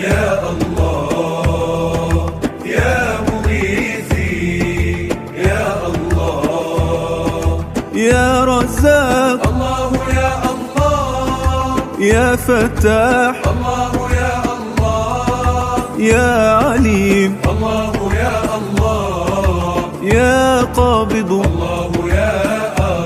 يا الله يا مغيثي يا الله يا رزاق الله يا الله يا فتاح الله يا الله يا عليم الله يا الله يا قابض الله يا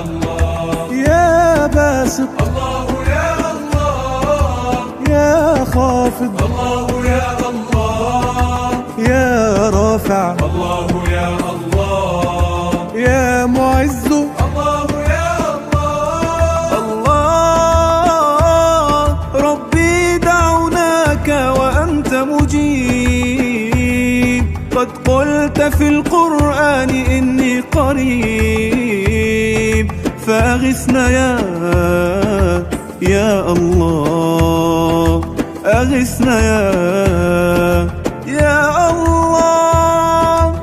الله يا باسط الله يا الله يا خافض الله يا الله يا رافع الله يا الله يا معز الله يا الله الله ربي دعوناك وأنت مجيب قد قلت في القرآن إني قريب فأغثنا يا الله أغثنا يا الله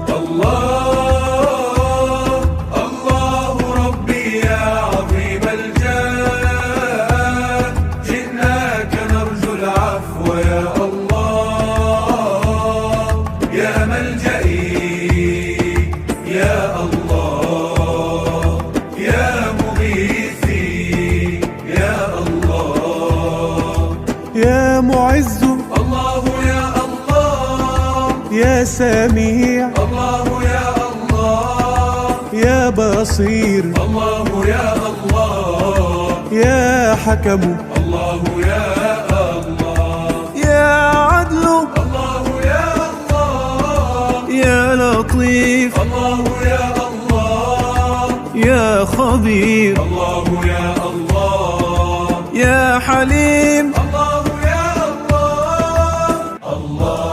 الله ربي يا عظيم الجاه جئناك نرجو العفو يا الله يا ملجئي يا الله يا مغيثي يا الله يا معز الله يا الله يا سميع الله يا الله يا بصير الله يا الله يا حكم الله يا الله يا عدل الله يا الله يا لطيف الله يا الله يا خبير الله يا الله يا حليم الله يا الله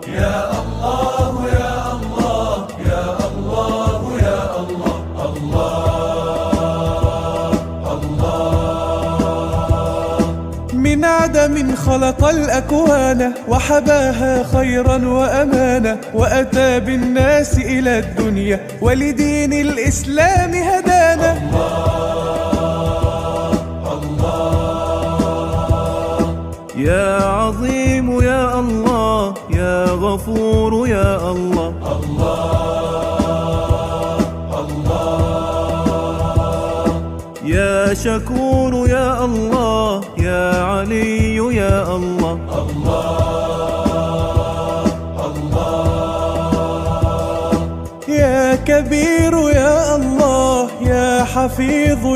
يا الله يا الله يا الله يا الله من عدم خلق الأكوان وحباها خيرا وأمانة وأتى بالناس إلى الدنيا ولدين الإسلام هدانا يا عظيم يا الله يا غفور يا الله يا شكور يا الله يا علي يا الله يا كبير يا الله يا حفيظ